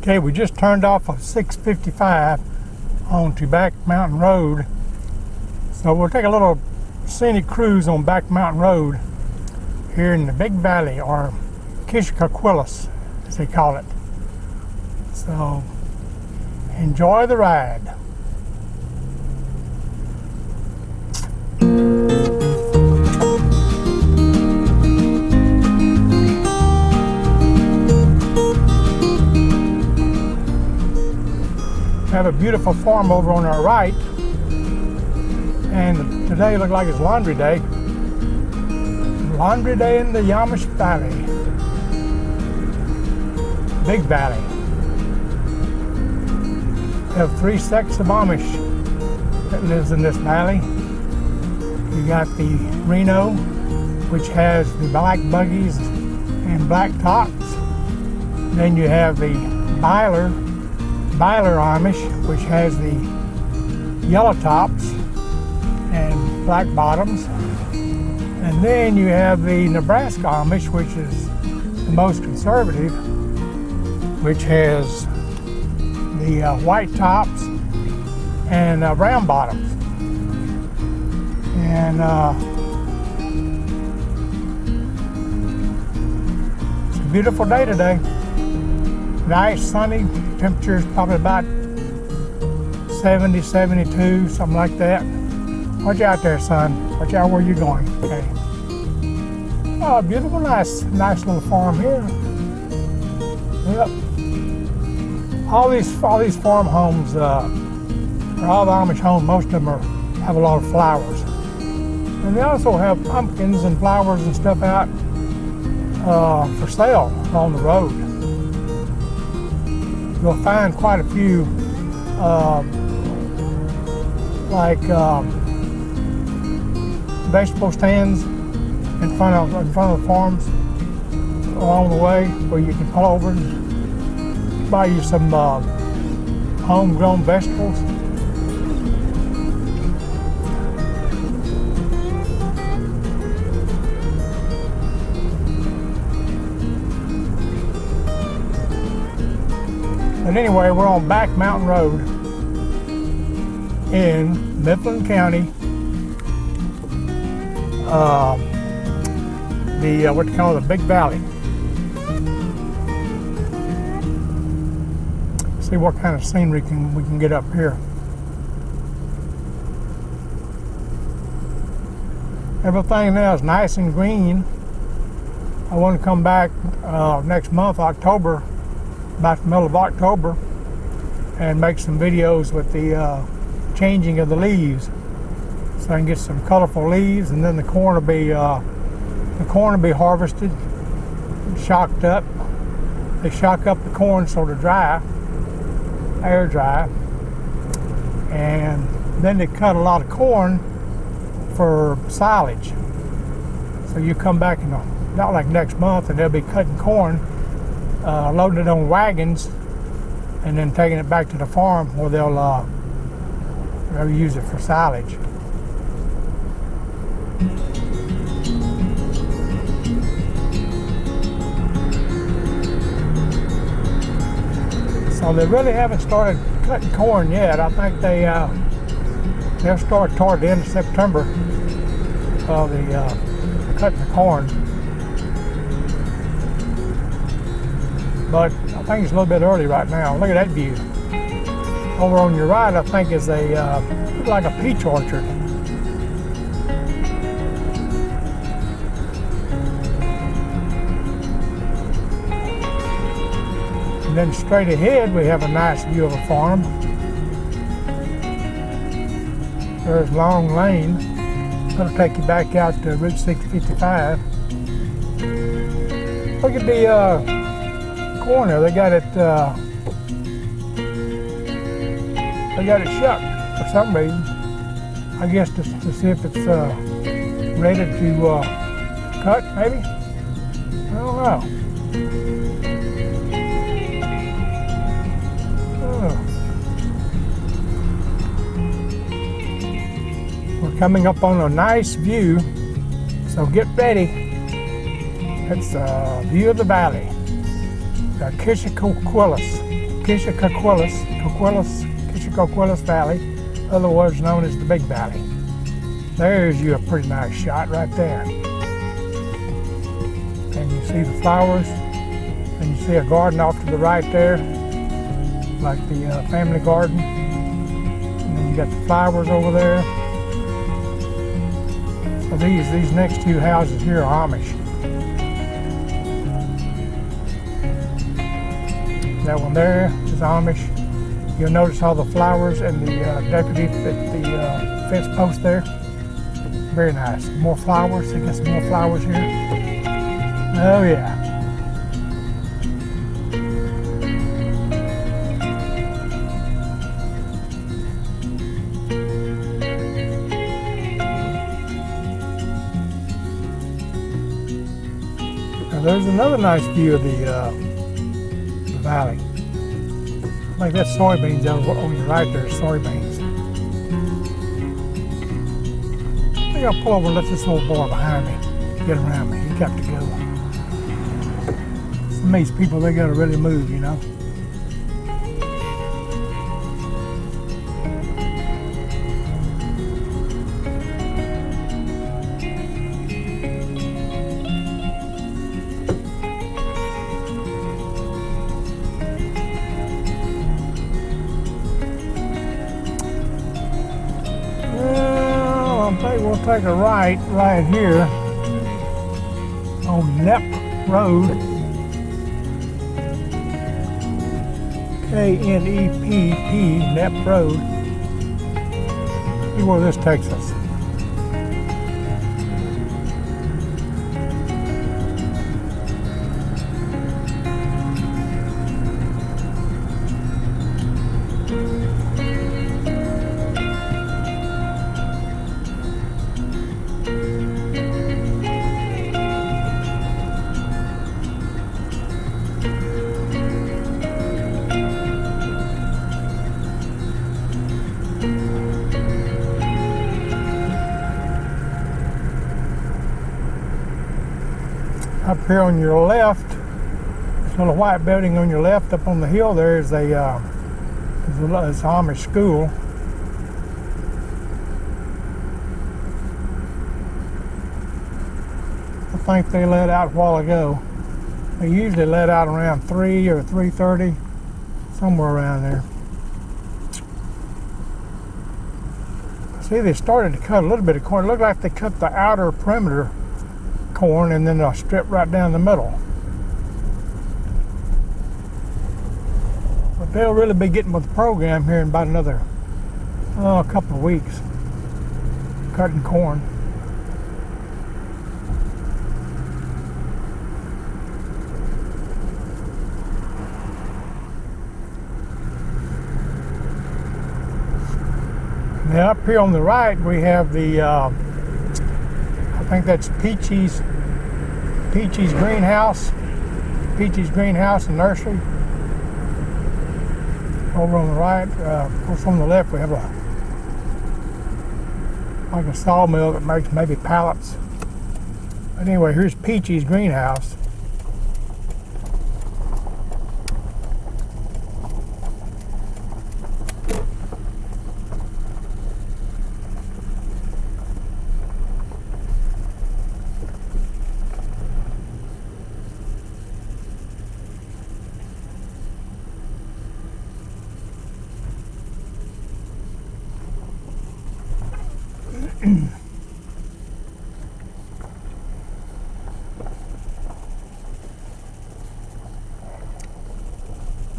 Okay, we just turned off of 655 onto Back Mountain Road. So we'll take a little scenic cruise on Back Mountain Road here in the Big Valley, or Kishacoquillas, as they call it. So enjoy the ride. We have a beautiful farm over on our right, and today looked like it's laundry day. Laundry day in the Amish Valley, Big Valley. We have 3 sects of Amish that lives in this valley. You got the Renno, which has the black buggies and black tops. Then you have the Byler Amish, which has the yellow tops and black bottoms. And then you have the Nebraska Amish, which is the most conservative, which has the white tops and brown bottoms. And it's a beautiful day today. Nice, sunny. Temperature is probably about 70, 72, something like that. Watch out there, son. Watch out where you're going. Okay. Oh, beautiful, nice little farm here. Yep. All these farm homes, or all the Amish homes, most of them have a lot of flowers. And they also have pumpkins and flowers and stuff out for sale on the road. You'll find quite a few, vegetable stands in front of the farms along the way, where you can pull over and buy you some homegrown vegetables. But anyway, we're on Back Mountain Road in Mifflin County. What they call the Big Valley. See what kind of scenery we can get up here. Everything now is nice and green. I want to come back next month, October, about the middle of October, and make some videos with the changing of the leaves, so I can get some colorful leaves, and then the corn will be harvested, shocked up. They shock up the corn sort of dry, air dry, and then they cut a lot of corn for silage. So you come back in not like next month, and they'll be cutting corn, loading it on wagons, and then taking it back to the farm where they'll use it for silage. So they really haven't started cutting corn yet. I think they'll start toward the end of September. Cutting the corn. But I think it's a little bit early right now. Look at that view. Over on your right, I think, is like a peach orchard. And then straight ahead, we have a nice view of a farm. There's Long Lane. It'll take you back out to Route 655. Look at the corn there. They got it shucked for some reason. I guess to see if it's ready to cut, maybe? I don't know. We're coming up on a nice view, so get ready. It's a view of the valley, the Kishacoquillas. Kishacoquillas Valley, otherwise known as the Big Valley. There's you a pretty nice shot right there. And you see the flowers, and you see a garden off to the right there, like the family garden. And then you got the flowers over there. So these next two houses here are Amish. That one there is Amish. You'll notice all the flowers and the decorative at the fence post there. Very nice. More flowers. They got some more flowers here. Oh yeah. Now there's another nice view of the valley. Like that soybeans over on your right there, soybeans. I think I'll pull over and let this old boy behind me get around me. He got to go. Some of these people, they gotta really move, you know. I think we'll take a right here on Nepp Road, K-N-E-P-P, Nepp Road. See where this takes us. Up here on your left, this little white building on your left up on the hill there is a it's Amish school. I think they let out a while ago. They usually let out around 3 or 3:30, somewhere around there. See, they started to cut a little bit of corn. It looked like they cut the outer perimeter corn and then they'll strip right down the middle. But they'll really be getting with the program here in about another a couple of weeks, cutting corn. Now up here on the right we have the I think that's Peachy's greenhouse. Peachy's greenhouse and nursery. Over on the right, of course on the left we have like a sawmill that makes maybe pallets. But anyway, here's Peachy's greenhouse.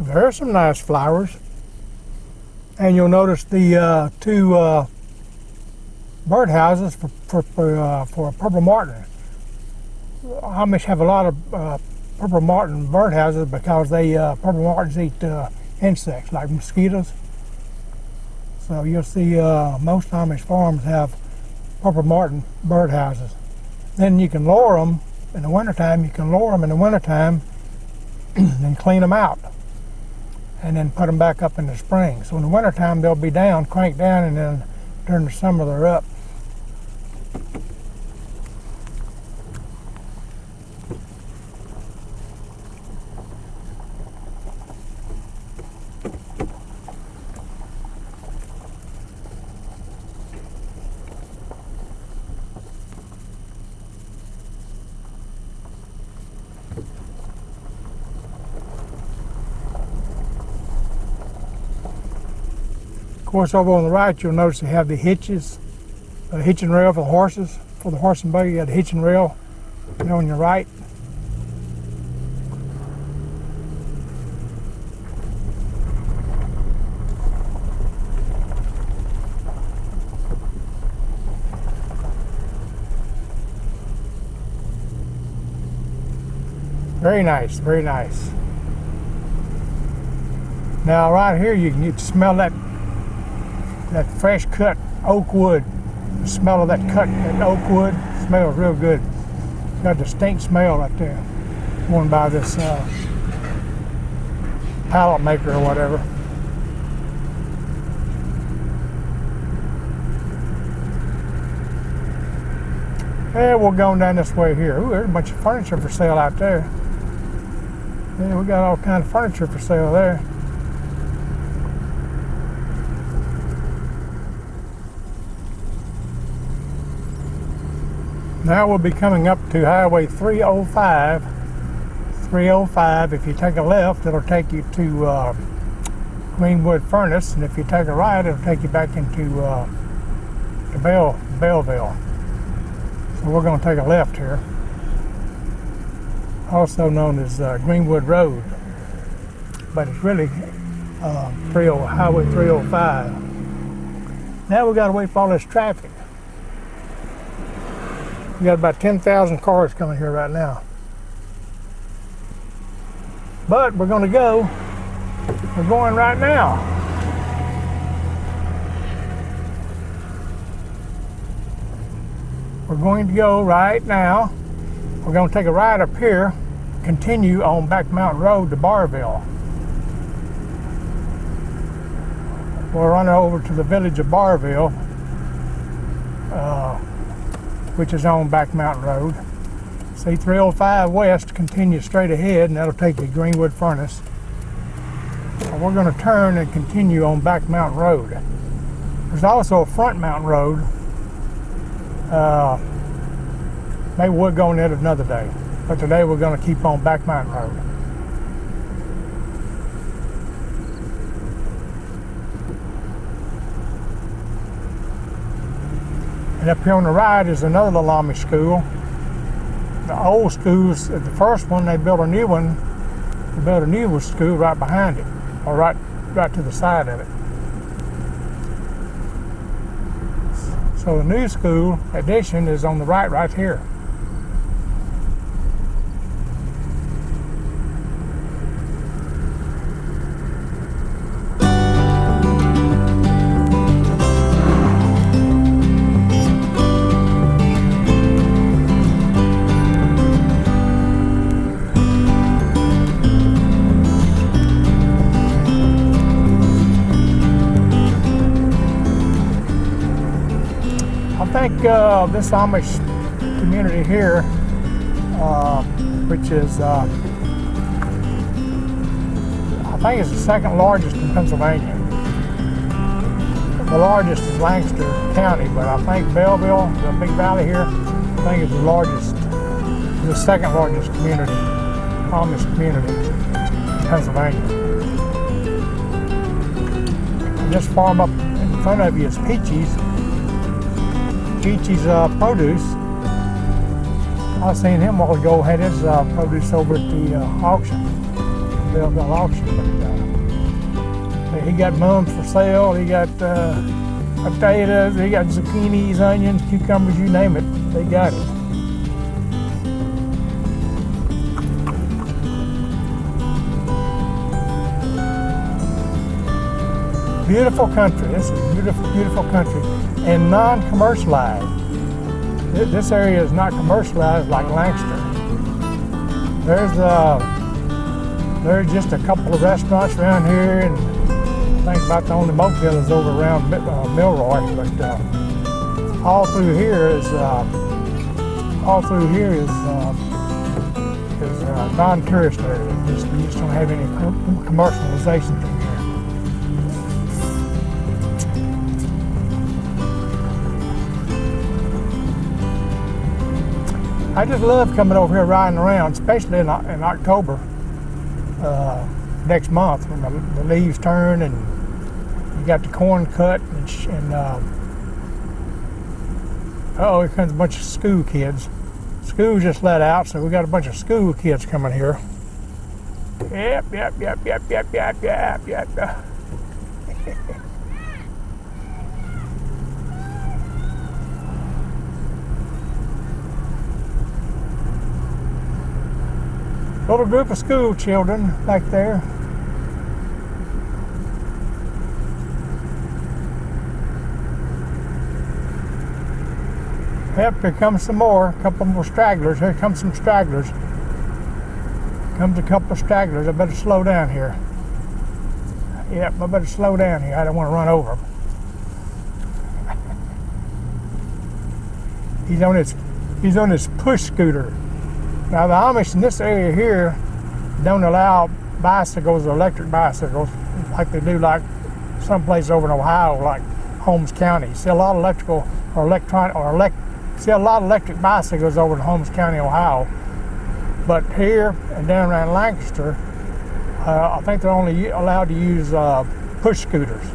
There are some nice flowers, and you'll notice the two bird houses for purple martin. Amish have a lot of purple martin bird houses because they purple martins eat insects like mosquitoes. So you'll see most Amish farms have purple martin bird houses. Then you can lower them in the wintertime. You can lower them in the wintertime and clean them out, and then put them back up in the spring. So in the wintertime they'll be down, cranked down, and then during the summer they're up. course, over on the right, you'll notice they have the hitches, hitching rail for the horses. For the horse and buggy, you got the hitching rail on your right. Very nice, very nice. Now right here you can smell that fresh cut oak wood. The smell of that oak wood smells real good. Got a distinct smell right there. Going by this pallet maker or whatever. Yeah, we're going down this way here. Ooh, there's a bunch of furniture for sale out there. Yeah, we got all kind of furniture for sale there. Now we'll be coming up to Highway 305. 305, if you take a left, it'll take you to Greenwood Furnace, and if you take a right, it'll take you back into Belleville. So we're going to take a left here, also known as Greenwood Road, but it's really Highway 305. Now we've got to wait for all this traffic. We got about 10,000 cars coming here right now. But we're going to go. We're going right now. We're going to go right now. We're going to take a ride up here, continue on Back Mountain Road to Barville. We'll run over to the village of Barville, which is on Back Mountain Road. See, 305 West continues straight ahead, and that'll take you to Greenwood Furnace. So we're going to turn and continue on Back Mountain Road. There's also a Front Mountain Road. Maybe we'll go on it another day, but today we're going to keep on Back Mountain Road. And up here on the right is another little Amish school. The old schools, the first one, they built a new one. They built a new school right behind it, or right to the side of it. So the new school addition is on the right here. I think this Amish community here, which is, I think it's the second largest in Pennsylvania. The largest is Lancaster County, but I think Belleville, the big valley here, I think is the largest, the second largest community, Amish community in Pennsylvania. And this farm up in front of you is Peachy's produce. I seen him a while ago, had his produce over at the auction, Belleville auction. But he got mums for sale. He got potatoes. He got zucchinis, onions, cucumbers, you name it. They got it. Beautiful country. This is beautiful, beautiful country. And non-commercialized. This area is not commercialized like Lancaster. There's just a couple of restaurants around here, and I think about the only motel is over around Milroy. But all through here is non-tourist area. You just don't have any commercialization through here. I just love coming over here riding around, especially in October, next month when the leaves turn and We got the corn cut, and here comes a bunch of school kids. School just let out, so we got a bunch of school kids coming here. Yep. Little group of school children back there. Yep, here comes some more. A couple more stragglers. Here comes some stragglers. Comes a couple of stragglers. I better slow down here. Yep, I better slow down here. I don't want to run over them. He's on his push scooter. Now the Amish in this area here don't allow bicycles or electric bicycles like they do like someplace over in Ohio, like Holmes County. See a lot of electrical or see a lot of electric bicycles over in Holmes County, Ohio. But here and down around Lancaster, I think they're only allowed to use push scooters.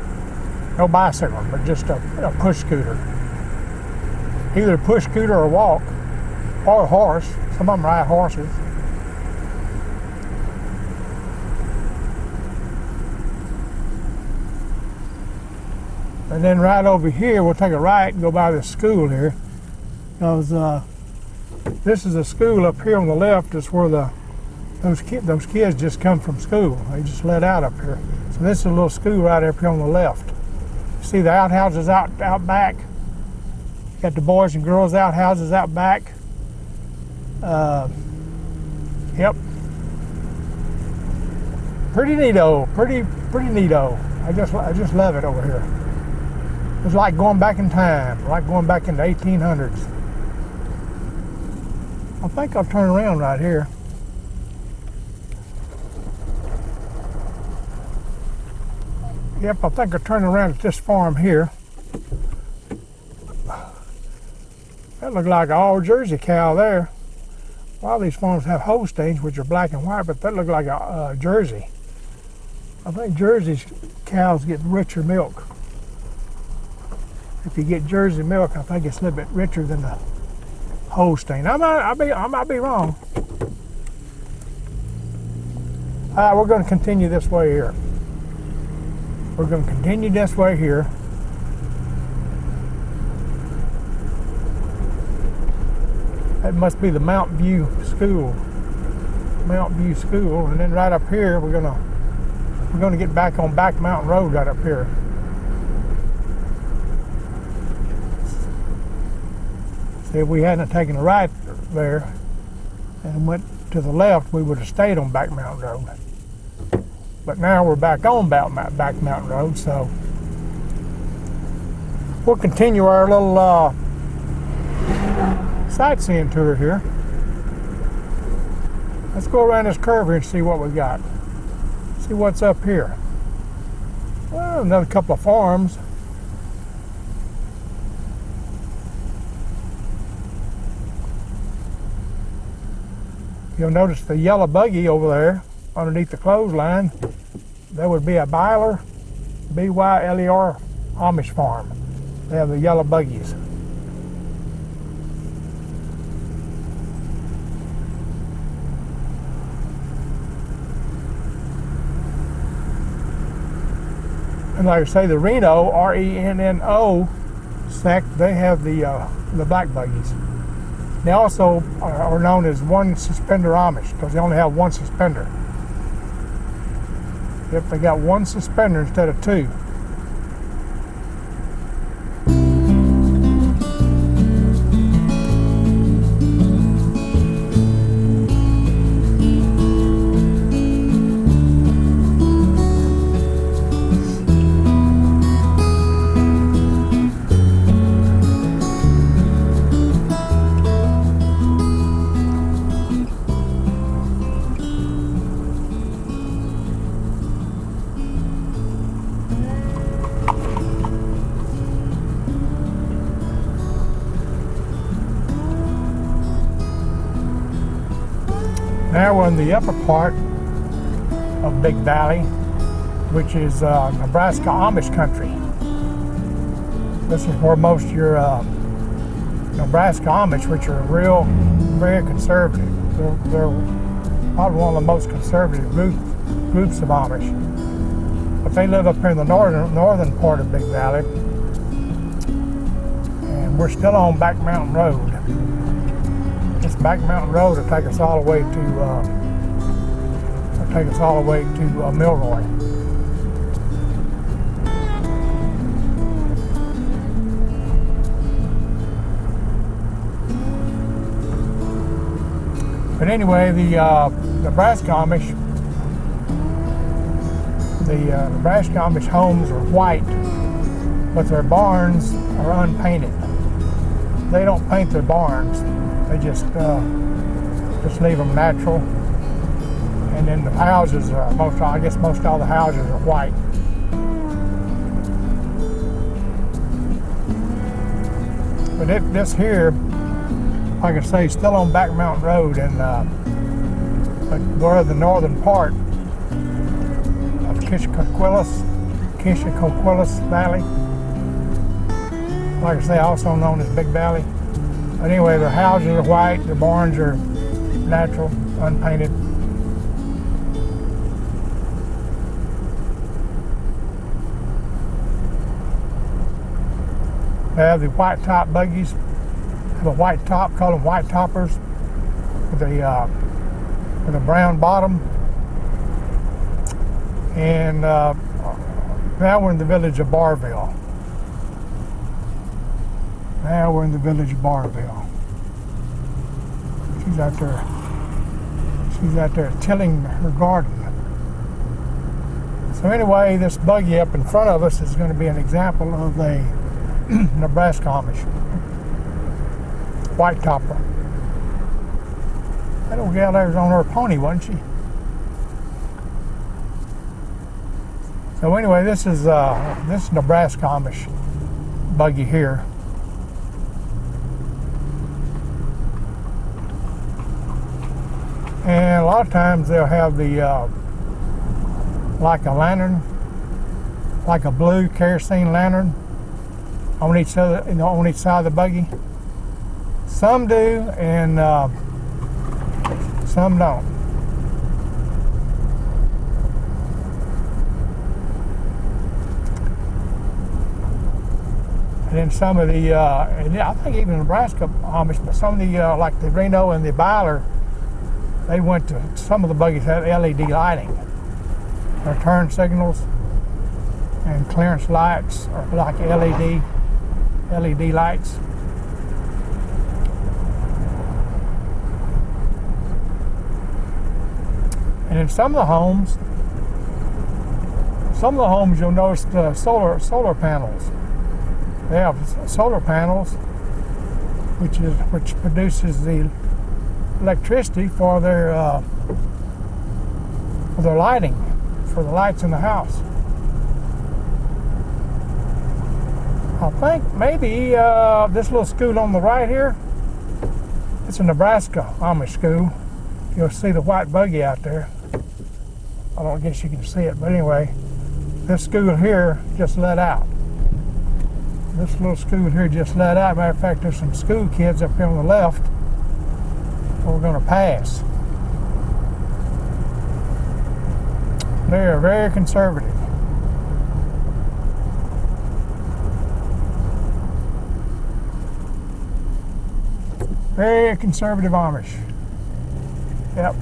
No bicycle, but just a push scooter. Either a push scooter or walk, or a horse. Some of them ride horses. And then right over here, we'll take a right and go by this school here. Because this is a school up here on the left. Is where those kids just come from school. They just let out up here. So this is a little school right up here on the left. See the outhouses out back? Got the boys and girls outhouses out back. Yep. Pretty neato. Pretty neato. I just love it over here. It's like going back in time, like going back in the 1800s. I think I'll turn around right here. Yep, I think I'll turn around at this farm here. That looks like an all Jersey cow there. A lot of these farms have Holsteins, which are black and white, but that looks like a Jersey. I think Jersey cows get richer milk. If you get Jersey milk, I think it's a little bit richer than the Holstein. I might be wrong. We're going to continue this way here. We're going to continue this way here. That must be the Mount View School. Mount View School, and then right up here we're gonna get back on Back Mountain Road right up here. See, if we hadn't taken a right there and went to the left, we would have stayed on Back Mountain Road. But now we're back on Back Mountain Road, so we'll continue our little sightseeing tour here. Let's go around this curve here and see what we got. See what's up here. Well, another couple of farms. You'll notice the yellow buggy over there underneath the clothesline. That would be a Byler, B-Y-L-E-R Amish farm. They have the yellow buggies. And like I say, the Renno, R-E-N-N-O sect, they have the black buggies. They also are known as one suspender Amish because they only have one suspender. Yep, they got one suspender instead of two. Now we're in the upper part of Big Valley. which is Nebraska Amish country. This is where most of your Nebraska Amish, which are very conservative. They're probably one of the most conservative groups of Amish. But they live up here in the northern part of Big Valley. And we're still on Back Mountain Road. This Back Mountain Road will take us all the way to Milroy. But anyway, the Nebraska Amish, Nebraska Amish homes are white, but their barns are unpainted. They don't paint their barns; they just leave them natural. And then the houses are most all the houses are white. But this here, like I say, still on Back Mountain Road, and but we're in the northern part of Kishacoquillas Valley. Like I say, also known as Big Valley. But anyway, their houses are white, their barns are natural, unpainted. They have the white top buggies. Have a white top, call them white toppers, with a brown bottom. And now we're in the village of Barville. Now we're in the village of Barville. She's out there tilling her garden. So anyway, this buggy up in front of us is going to be an example of a Nebraska Amish white topper. That old gal there was on her pony, wasn't she? So anyway, this is Nebraska Amish buggy here. And a lot of times they'll have the like a lantern, like a blue kerosene lantern on each side, on each side of the buggy. Some do, and some don't. And then some of the, and I think even Nebraska Amish, but some of the, like the Renno and the Byler, they went to, some of the buggies had LED lighting. Their turn signals and clearance lights are like LED lights. And in some of the homes you'll notice the solar panels. They have solar panels, which produces the electricity for their lighting, for the lights in the house. I think maybe this little school on the right here, it's a Nebraska Amish school. You'll see the white buggy out there. I don't guess you can see it, but anyway, this school here just let out. This little school here just let out. Matter of fact, there's some school kids up here on the left who we're going to pass. They are very conservative. Very conservative Amish. Yep.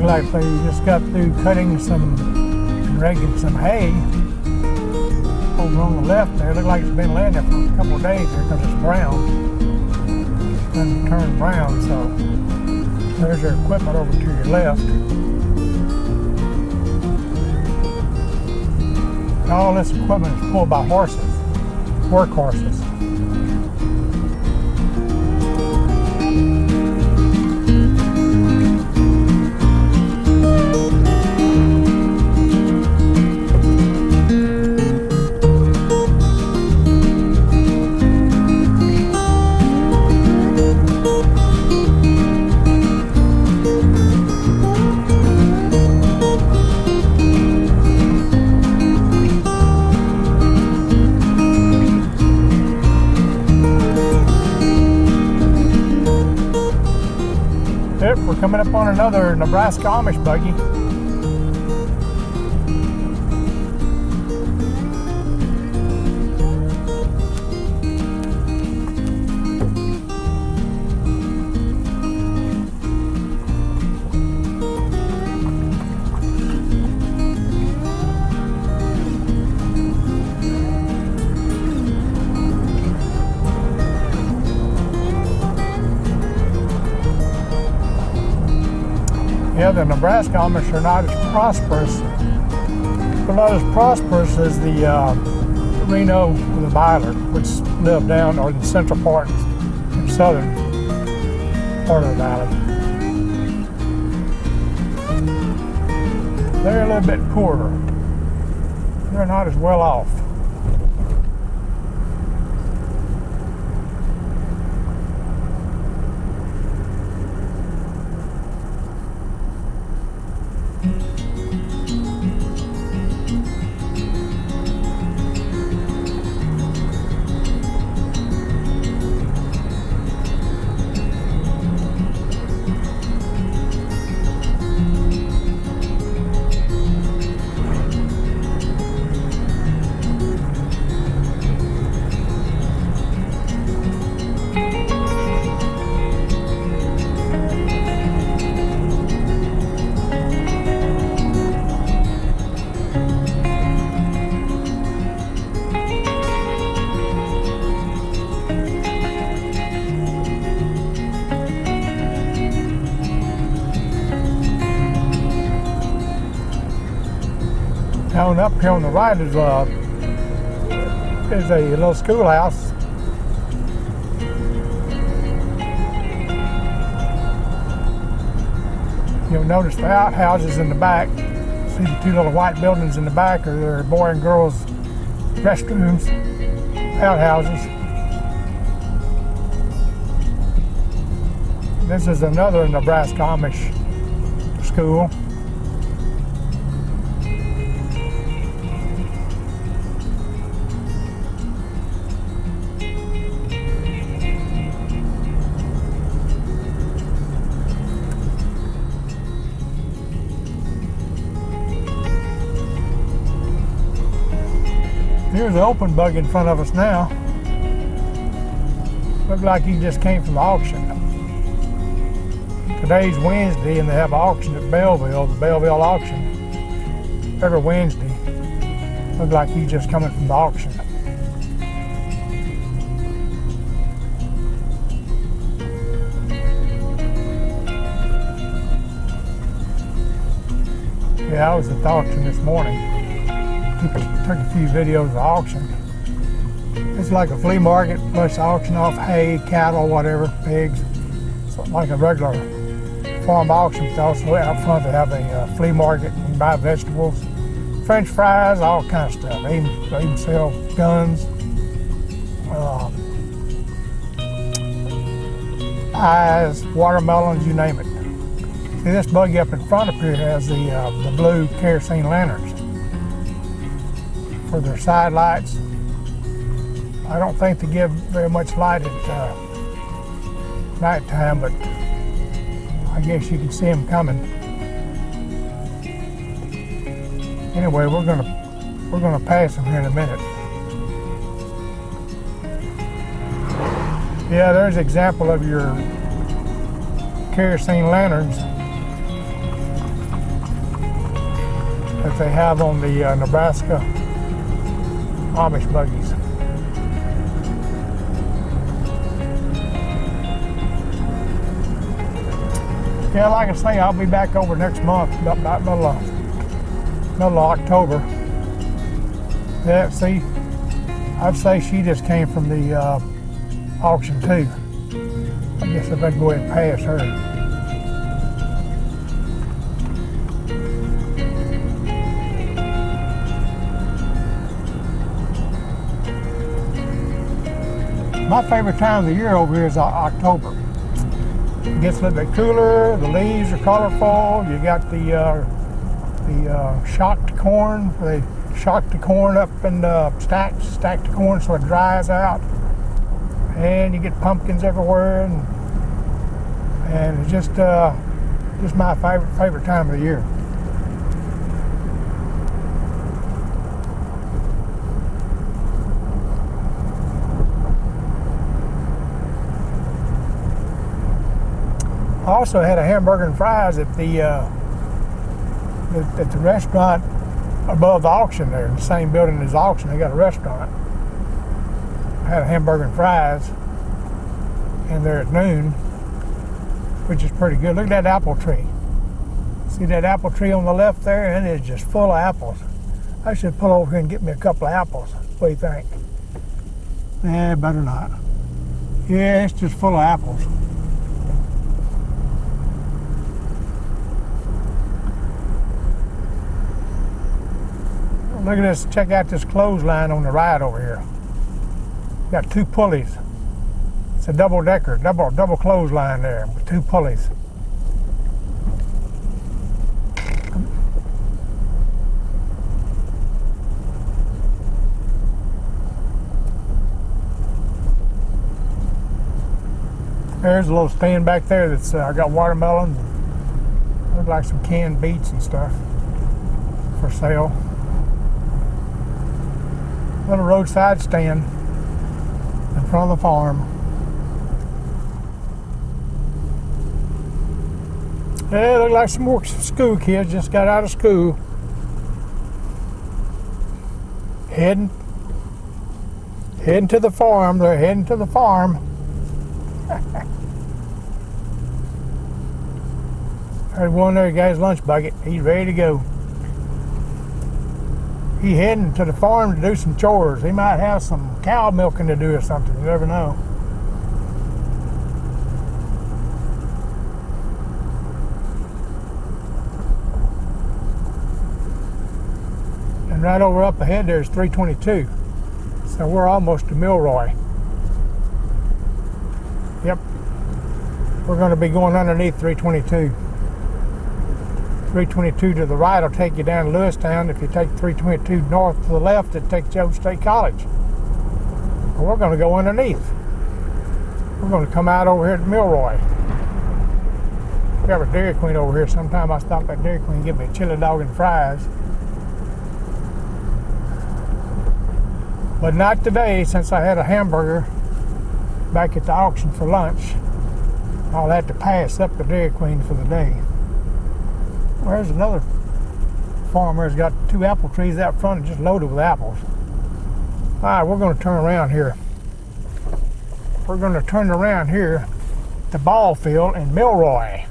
Like they just got through cutting some raking some hay over on the left there. It looks like it's been laying there for a couple of days here because it's brown. It's going to turn brown, so there's your equipment over to your left. And all this equipment is pulled by horses, work horses. We're coming up on another Nebraska Amish buggy. Yeah, the Nebraska Amish are not as prosperous. They're not as prosperous as the Renno and the Byler, which live down or in the central part and southern part of the valley. They're a little bit poorer. They're not as well off. Down up here on the right is a little schoolhouse. You'll notice the outhouses in the back. See the two little white buildings in the back are their boy and girls restrooms, outhouses. This is another Nebraska Amish school. Here's the open buggy in front of us now. Looks like he just came from the auction. Today's Wednesday and they have an auction at Belleville, the Belleville auction, every Wednesday. Looks like he's just coming from the auction. Yeah, I was at the auction this morning. Took a few videos of the auction. It's like a flea market, plus auction off hay, cattle, whatever, pigs. So like a regular farm auction. But also out front they have a flea market. You can buy vegetables, French fries, all kinds of stuff. They even sell guns, pies, watermelons, you name it. See, this buggy up in front of here has the blue kerosene lanterns for their side lights. I don't think they give very much light at nighttime, but I guess you can see them coming. Anyway, we're gonna pass them here in a minute. Yeah, there's an example of your kerosene lanterns. that they have on the Nebraska Amish buggies. Yeah, like I say, I'll be back over next month, about middle of October. Yeah, see, I'd say she just came from the auction too. I guess I better go ahead and pass her. My favorite time of the year over here is October. It gets a little bit cooler, the leaves are colorful, you got the shocked corn. They shock the corn up and stack the corn so it dries out. And you get pumpkins everywhere, and it's just my favorite time of the year. I also had a hamburger and fries at the restaurant above the auction there, in the same building as the auction. They got a restaurant. I had a hamburger and fries in there at noon, which is pretty good. Look at that apple tree. See that apple tree on the left there? And it's just full of apples. I should pull over here and get me a couple of apples. What do you think? Eh, better not. Yeah, it's just full of apples. Look at this, check out this clothesline on the right over here. Got two pulleys. It's a double-decker, double clothesline there with two pulleys. There's a little stand back there that's got watermelons. Look like some canned beets and stuff for sale. Little roadside stand in front of the farm. Yeah, look like some more school kids just got out of school. Heading to the farm. They're heading to the farm. There's one there, guy's lunch bucket. He's ready to go. He's heading to the farm to do some chores. He might have some cow milking to do or something. You never know. And right over up ahead there's 322. So we're almost to Milroy. Yep. We're going to be going underneath 322. 322 to the right will take you down to Lewistown. If you take 322 north to the left, it takes you over to State College. Well, we're going to go underneath. We're going to come out over here at Milroy. We have a Dairy Queen over here. Sometime I stop at Dairy Queen and get me a chili dog and fries. But not today, since I had a hamburger back at the auction for lunch. I'll have to pass up the Dairy Queen for the day. There's another farmer who's got two apple trees out front and just loaded with apples. All right, we're going to turn around here. We're going to turn around here at the ball field in Milroy.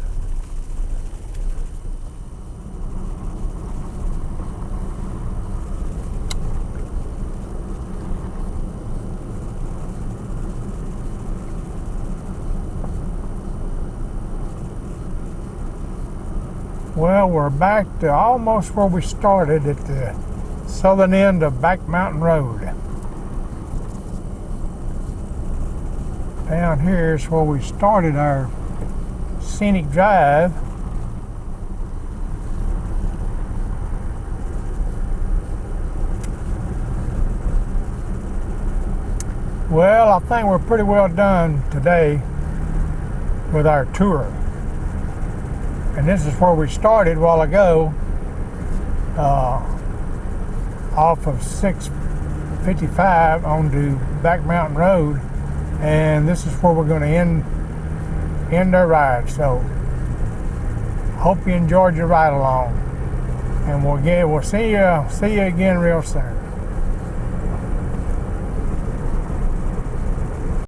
Well, we're back to almost where we started at the southern end of Back Mountain Road. Down here is where we started our scenic drive. Well, I think we're pretty well done today with our tour. And this is where we started a while ago, off of 655 onto Back Mountain Road, and this is where we're going to end our ride. So, hope you enjoyed your ride along. And we'll see you again real soon.